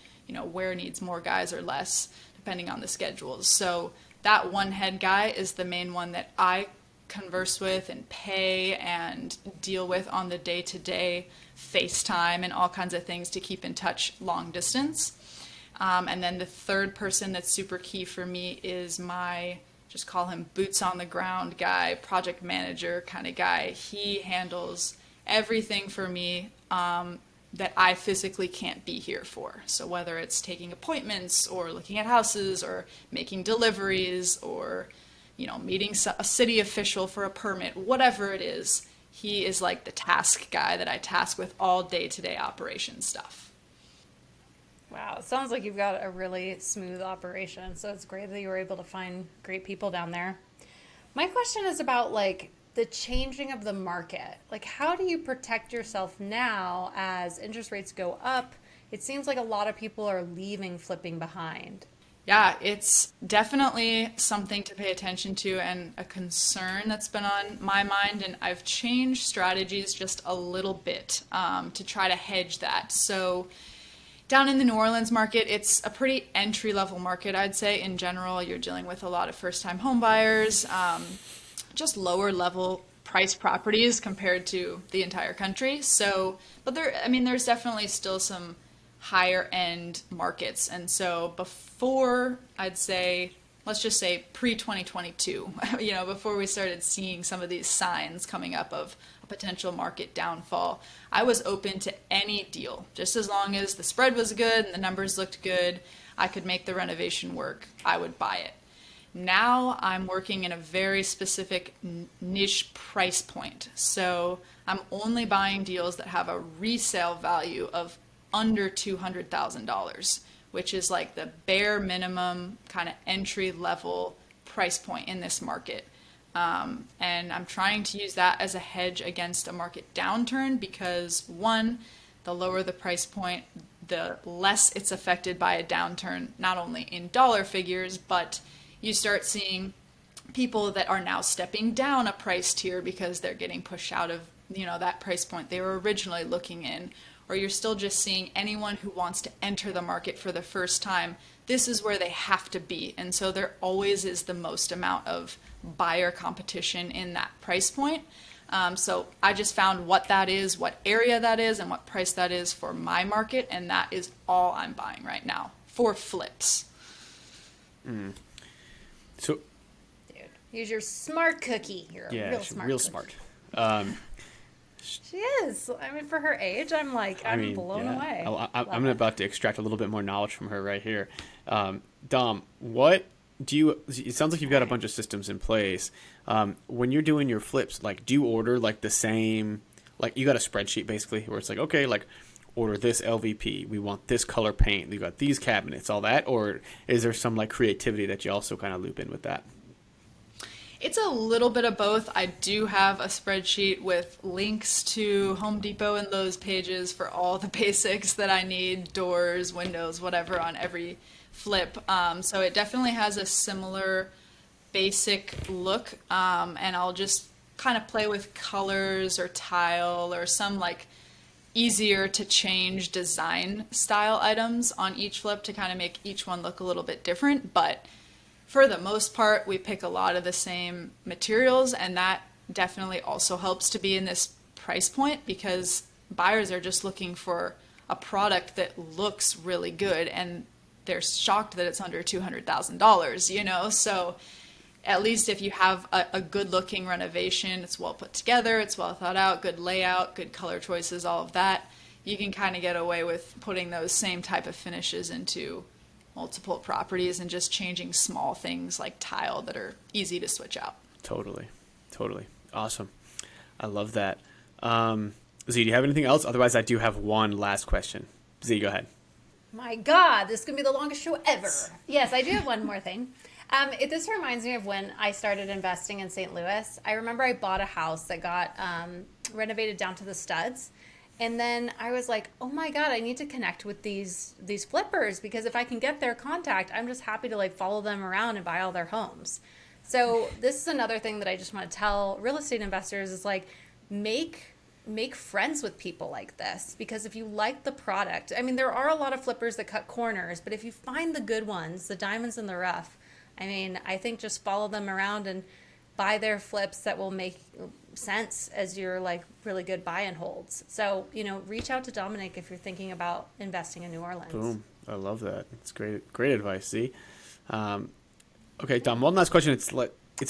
where needs more guys or less depending on the schedules. So that one head guy is the main one that I converse with and pay and deal with on the day-to-day, FaceTime and all kinds of things to keep in touch long distance. And then the third person that's super key for me is my, just call him boots on the ground guy, project manager kind of guy. He handles everything for me that I physically can't be here for. So whether it's taking appointments or looking at houses or making deliveries or meeting a city official for a permit, whatever it is, he is like the task guy that I task with all day-to-day operation stuff. Wow, it sounds like you've got a really smooth operation. So it's great that you were able to find great people down there. My question is about like the changing of the market. Like how do you protect yourself now as interest rates go up? It seems like a lot of people are leaving flipping behind. Yeah, it's definitely something to pay attention to and a concern that's been on my mind. And I've changed strategies just a little bit to try to hedge that. So down in the New Orleans market, it's a pretty entry-level market, I'd say. In general, you're dealing with a lot of first-time home buyers, just lower-level price properties compared to the entire country. So, but there's definitely still some higher end markets. And so before, I'd say, let's just say pre-2022, before we started seeing some of these signs coming up of a potential market downfall, I was open to any deal. Just as long as the spread was good and the numbers looked good, I could make the renovation work, I would buy it. Now I'm working in a very specific niche price point. So I'm only buying deals that have a resale value of under $200,000, which is like the bare minimum kind of entry level price point in this market. And I'm trying to use that as a hedge against a market downturn because one, the lower the price point, the less it's affected by a downturn, not only in dollar figures, but you start seeing people that are now stepping down a price tier because they're getting pushed out of, that price point they were originally looking in. Or you're still just seeing anyone who wants to enter the market for the first time, this is where they have to be. And so there always is the most amount of buyer competition in that price point. So I just found what that is, what area that is, and what price that is for my market. And that is all I'm buying right now for flips. Mm. So, dude, use your smart cookie. You're a real smart. Real cookie. smart. She is. I mean, for her age, I'm blown away. I'm about to extract a little bit more knowledge from her right here. Dom, what do you? It sounds like you've got a bunch of systems in place. When you're doing your flips, like, do you order like the same? Like, you got a spreadsheet basically where it's like, okay, like, order this LVP. We want this color paint. We got these cabinets, all that. Or is there some like creativity that you also kind of loop in with that? It's a little bit of both. I do have a spreadsheet with links to Home Depot and Lowe's pages for all the basics that I need, doors, windows, whatever, on every flip. So it definitely has a similar basic look, and I'll just kind of play with colors or tile or some like easier to change design style items on each flip to kind of make each one look a little bit different. But for the most part, we pick a lot of the same materials, and that definitely also helps to be in this price point because buyers are just looking for a product that looks really good, and they're shocked that it's under $200,000, you know? So at least if you have a good looking renovation, it's well put together, it's well thought out, good layout, good color choices, all of that, you can kind of get away with putting those same type of finishes into multiple properties and just changing small things like tile that are easy to switch out. Totally. Awesome. I love that. Z, do you have anything else? Otherwise, I do have one last question. Z, go ahead. My God, this is going to be the longest show ever. Yes, I do have one more thing. This reminds me of when I started investing in St. Louis. I remember I bought a house that got renovated down to the studs. And then I was like, oh my God, I need to connect with these flippers because if I can get their contact, I'm just happy to like follow them around and buy all their homes. So this is another thing that I just want to tell real estate investors is like, make friends with people like this, because if you like the product, I mean, there are a lot of flippers that cut corners, but if you find the good ones, the diamonds in the rough, I mean, I think just follow them around and buy their flips that will make sense as your like really good buy and holds. So, you know, reach out to Dominique if you're thinking about investing in New Orleans. Boom. I love that. It's great advice. See? Okay, Dom, one last question. It's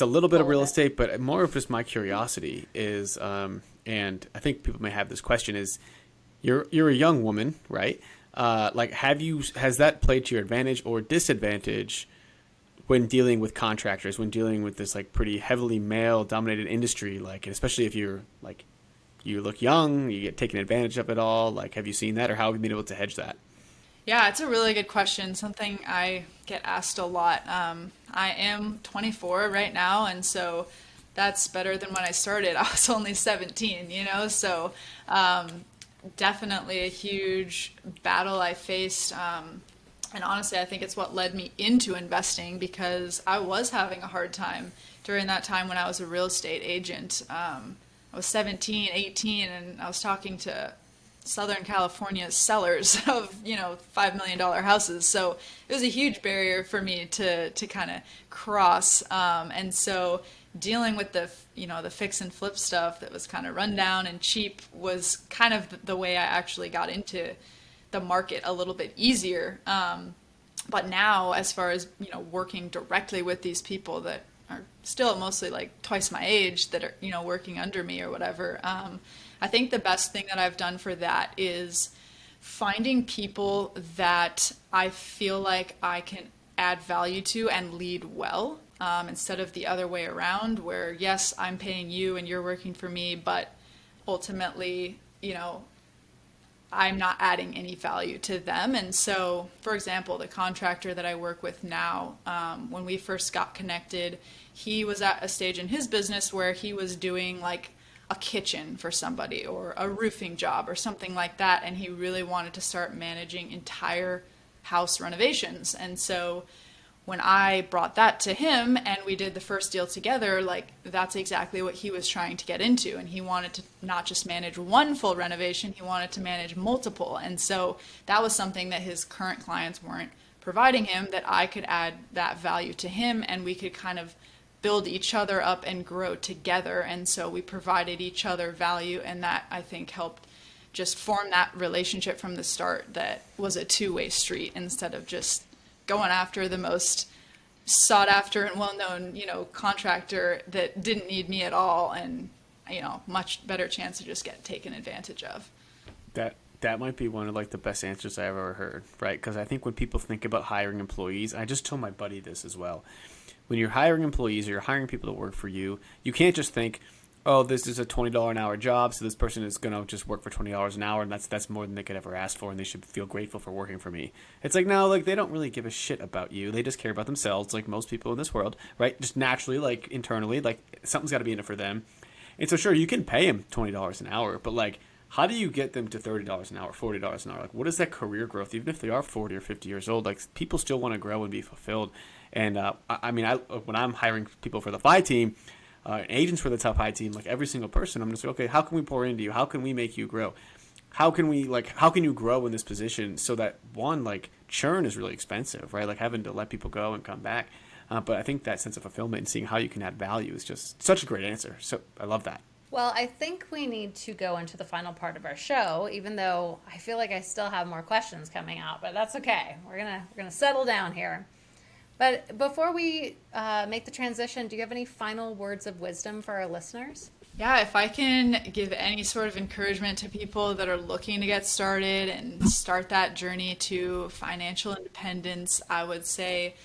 a little bit of real estate, but more of just my curiosity is, and I think people may have this question is, you're a young woman, right? Like, has that played to your advantage or disadvantage when dealing with contractors, when dealing with this like pretty heavily male dominated industry, like, especially if you're like, you look young, you get taken advantage of it all. Like, have you seen that, or how have you been able to hedge that? Yeah, it's a really good question. Something I get asked a lot. I am 24 right now, and so that's better than when I started. I was only 17, you know, so definitely a huge battle I faced. And honestly, I think it's what led me into investing because I was having a hard time during that time when I was a real estate agent. I was 17, 18, and I was talking to Southern California's sellers of, you know, $5 million houses. So it was a huge barrier for me to kind of cross. And so dealing with the fix and flip stuff that was kind of run down and cheap was kind of the way I actually got into the market a little bit easier. But now, as far as, you know, working directly with these people that are still mostly like twice my age that are, you know, working under me or whatever, I think the best thing that I've done for that is finding people that I feel like I can add value to and lead well, instead of the other way around where, yes, I'm paying you and you're working for me, but ultimately, you know, I'm not adding any value to them. And so, for example, the contractor that I work with now, when we first got connected, he was at a stage in his business where he was doing like a kitchen for somebody or a roofing job or something like that. And he really wanted to start managing entire house renovations. And so when I brought that to him and we did the first deal together, like that's exactly what he was trying to get into. And he wanted to not just manage one full renovation, he wanted to manage multiple. And so that was something that his current clients weren't providing him, that I could add that value to him and we could kind of build each other up and grow together. And so we provided each other value, and that I think helped just form that relationship from the start that was a two-way street instead of just going after the most sought after and well-known, you know, contractor that didn't need me at all. And, much better chance to just get taken advantage of. That might be one of like the best answers I've ever heard, right? Because I think when people think about hiring employees, I just told my buddy this as well. When you're hiring employees or you're hiring people to work for you, you can't just think, oh, this is a $20 an hour job, so this person is going to just work for $20 an hour, and that's more than they could ever ask for, and they should feel grateful for working for me. It's like, no, like they don't really give a shit about you. They just care about themselves, like most people in this world, right? Just naturally, like internally, like something's got to be in it for them. And so sure, you can pay them $20 an hour, but like, how do you get them to $30 an hour, $40 an hour? Like, what is that career growth? Even if they are 40 or 50 years old, like people still want to grow and be fulfilled. And when I'm hiring people for the FI team, agents for the top high team, like every single person, I'm just like, okay, how can we pour into you? How can we make you grow? How can you grow in this position so that one, like churn is really expensive, right? Like having to let people go and come back. But I think that sense of fulfillment and seeing how you can add value is just such a great answer. So I love that. Well, I think we need to go into the final part of our show, even though I feel like I still have more questions coming out, but that's okay. We're gonna settle down here. But before we make the transition, do you have any final words of wisdom for our listeners? Yeah, if I can give any sort of encouragement to people that are looking to get started and start that journey to financial independence, I would say,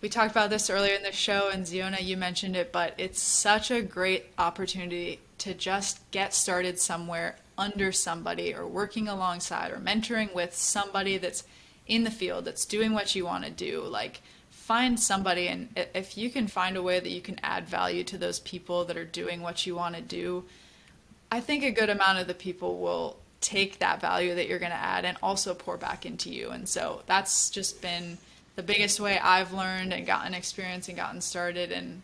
we talked about this earlier in the show, and Ziona, you mentioned it, but it's such a great opportunity to just get started somewhere under somebody or working alongside or mentoring with somebody that's in the field, that's doing what you want to do. Like, find somebody, and if you can find a way that you can add value to those people that are doing what you want to do, I think a good amount of the people will take that value that you're going to add and also pour back into you. And so that's just been the biggest way I've learned and gotten experience and gotten started. And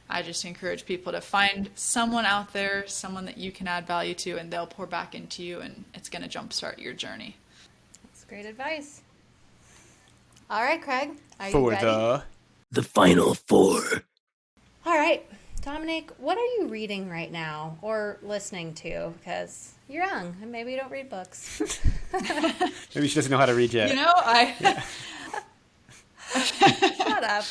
I just encourage people to find someone out there, someone that you can add value to, and they'll pour back into you, and it's going to jumpstart your journey. That's great advice. All right, Craig, are you For ready? The final four. All right, Dominique, what are you reading right now or listening to? Because you're young and maybe you don't read books. Maybe she doesn't know how to read yet. You know, Shut up.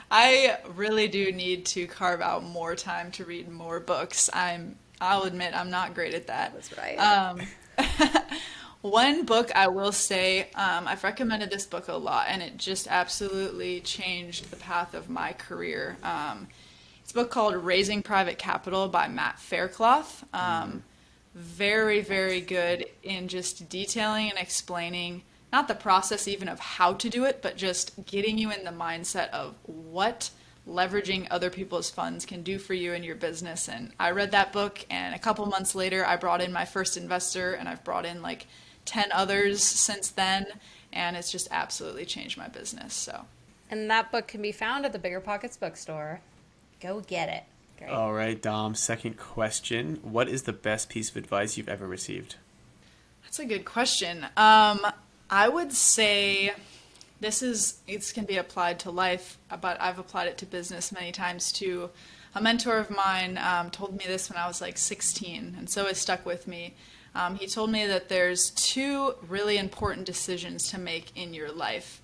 I really do need to carve out more time to read more books. I'll admit I'm not great at that. That's right. One book I will say, I've recommended this book a lot, and it just absolutely changed the path of my career. It's a book called Raising Private Capital by Matt Faircloth. Very, very good in just detailing and explaining not the process even of how to do it, but just getting you in the mindset of what leveraging other people's funds can do for you and your business. And I read that book, and a couple months later, I brought in my first investor, and I've brought in like 10 others since then, and it's just absolutely changed my business. So, And that book can be found at the Bigger Pockets bookstore. Go get it. Great. All right, Dom, second question. What is the best piece of advice you've ever received? That's a good question. I would say it's can be applied to life, but I've applied it to business many times too. A mentor of mine told me this when I was like 16, and so it stuck with me. He told me that there's two really important decisions to make in your life.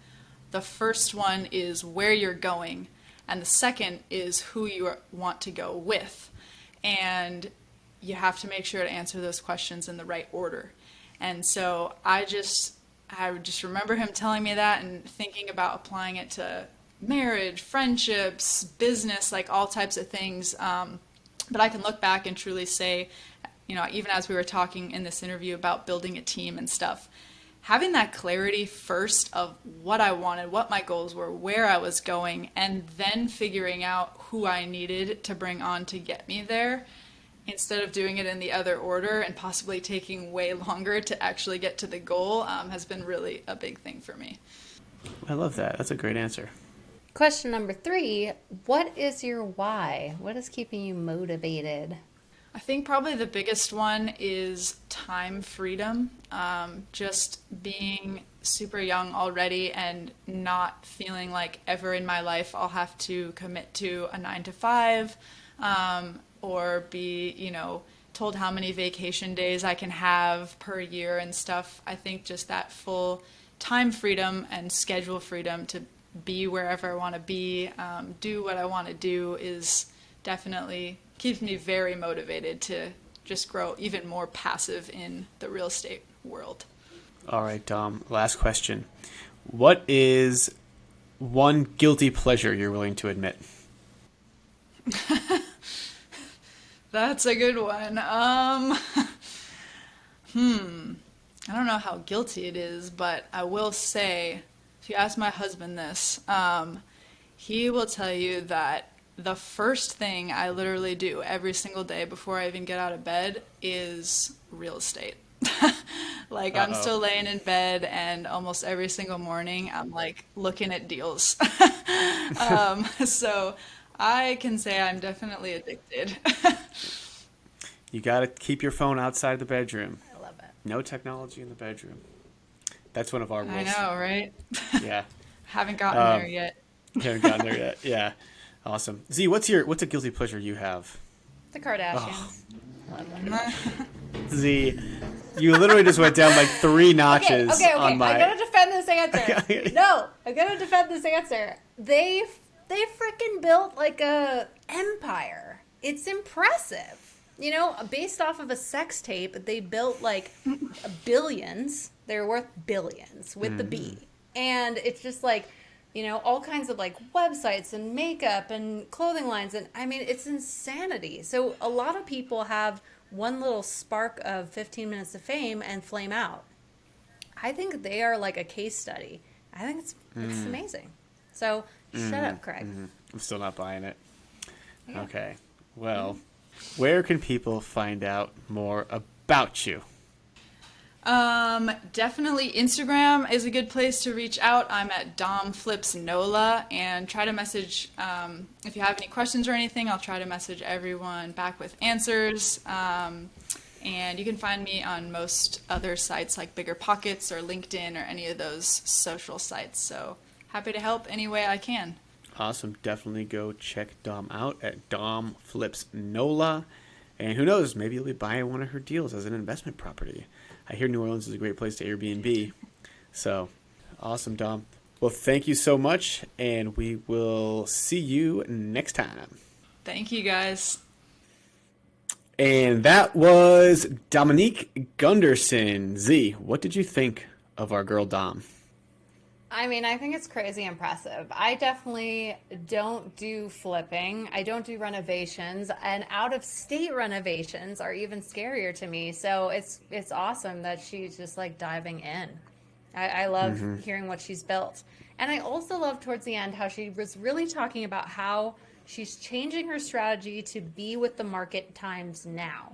The first one is where you're going, and the second is who you want to go with. And you have to make sure to answer those questions in the right order. And so I would just remember him telling me that and thinking about applying it to marriage, friendships, business, like all types of things. But I can look back and truly say, even as we were talking in this interview about building a team and stuff, having that clarity first of what I wanted, what my goals were, where I was going, and then figuring out who I needed to bring on to get me there, instead of doing it in the other order and possibly taking way longer to actually get to the goal, has been really a big thing for me. I love that. That's a great answer. Question number 3, what is your why? What is keeping you motivated? I think probably the biggest one is time freedom. Just being super young already and not feeling like ever in my life I'll have to commit to a 9 to 5, or be, told how many vacation days I can have per year and stuff. I think just that full time freedom and schedule freedom to be wherever I want to be, do what I want to do is definitely keeps me very motivated to just grow even more passive in the real estate world. All right, Dom, last question. What is one guilty pleasure you're willing to admit? That's a good one. I don't know how guilty it is, but I will say, if you ask my husband this, he will tell you that the first thing I literally do every single day before I even get out of bed is real estate. Like, I'm still laying in bed, and almost every single morning I'm like looking at deals. So I can say I'm definitely addicted. You got to keep your phone outside the bedroom. I love it. No technology in the bedroom. That's one of our rules. I know, right? Yeah. Haven't gotten there yet. Haven't gotten there yet. Yeah. Awesome. Z, what's a guilty pleasure you have? The Kardashians. Love them. Z, you literally just went down like 3 notches Okay. on my... I gotta defend this answer. No, I gotta defend this answer. They freaking built like a empire. It's impressive. You know, based off of a sex tape, they built like billions. They're worth billions with the B. And it's just like, you know, all kinds of like websites and makeup and clothing lines. And I mean, it's insanity. So a lot of people have one little spark of 15 minutes of fame and flame out. I think they are like a case study. I think it's amazing. So shut up, Craig. I'm still not buying it. Yeah. Okay. Well, where can people find out more about you? Definitely Instagram is a good place to reach out. I'm at domflipsnola, and try to message, if you have any questions or anything, I'll try to message everyone back with answers. And you can find me on most other sites like Bigger Pockets or LinkedIn or any of those social sites. So happy to help any way I can. Awesome. Definitely go check Dom out at domflipsnola. And who knows, maybe you'll be buying one of her deals as an investment property. I hear New Orleans is a great place to Airbnb. So, awesome, Dom. Well, thank you so much, and we will see you next time. Thank you, guys. And that was Dominique Gunderson. Z, what did you think of our girl Dom? I mean, I think it's crazy impressive. I definitely don't do flipping. I don't do renovations, and out-of-state renovations are even scarier to me. So it's awesome that she's just like diving in. I love hearing what she's built. And I also love towards the end how she was really talking about how she's changing her strategy to be with the market times now.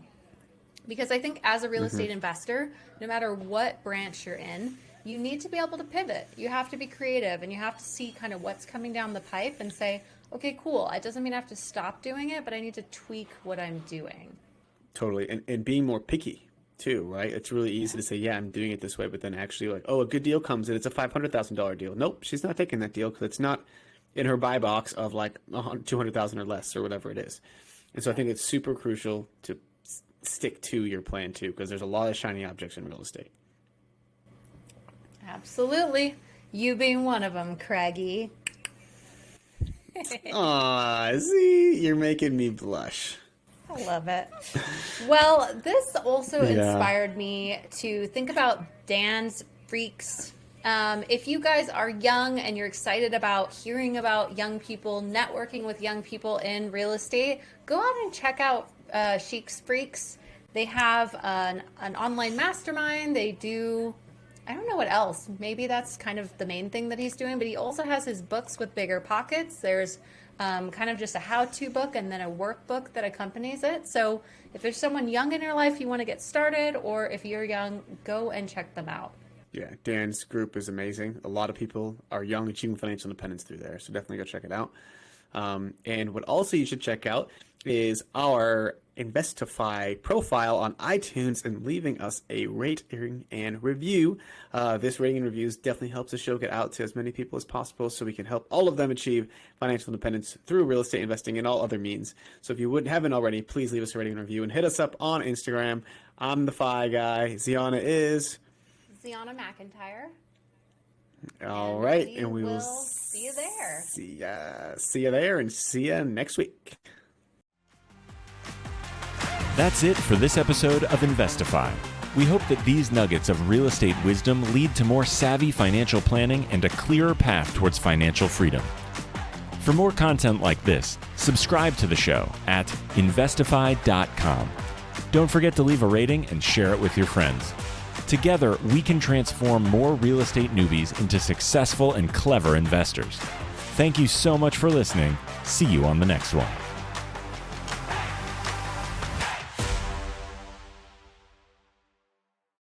Because I think as a real estate investor, no matter what branch you're in, you need to be able to pivot. You have to be creative, and you have to see kind of what's coming down the pipe and say, okay, cool. It doesn't mean I have to stop doing it, but I need to tweak what I'm doing. Totally. And being more picky too, right? It's really easy to say, yeah, I'm doing it this way, but then actually like, oh, a good deal comes in. It's a $500,000 deal. Nope, she's not taking that deal because it's not in her buy box of like 200,000 or less or whatever it is. And so I think it's super crucial to stick to your plan too, because there's a lot of shiny objects in real estate. Absolutely. You being one of them, Craigie. Aw, see, you're making me blush. I love it. Well, this also inspired me to think about Dan's Freaks. If you guys are young and you're excited about hearing about young people, networking with young people in real estate, go out and check out Chic's Freaks. They have an online mastermind. They do... I don't know what else. Maybe that's kind of the main thing that he's doing, but he also has his books with Bigger Pockets. There's kind of just a how-to book and then a workbook that accompanies it. So if there's someone young in your life you want to get started, or if you're young, go and check them out. Yeah, Dan's group is amazing. A lot of people are young, achieving financial independence through there, so definitely go check it out. And what also you should check out is our Investify profile on iTunes and leaving us a rating and review. This rating and reviews definitely helps the show get out to as many people as possible so we can help all of them achieve financial independence through real estate investing and all other means. So if you haven't already, please leave us a rating and review and hit us up on Instagram. I'm the Fi Guy. Ziana is... Ziana McIntyre. All right. And we will see you there. See you there and see you next week. That's it for this episode of Investify. We hope that these nuggets of real estate wisdom lead to more savvy financial planning and a clearer path towards financial freedom. For more content like this, subscribe to the show at investify.com. Don't forget to leave a rating and share it with your friends. Together, we can transform more real estate newbies into successful and clever investors. Thank you so much for listening. See you on the next one.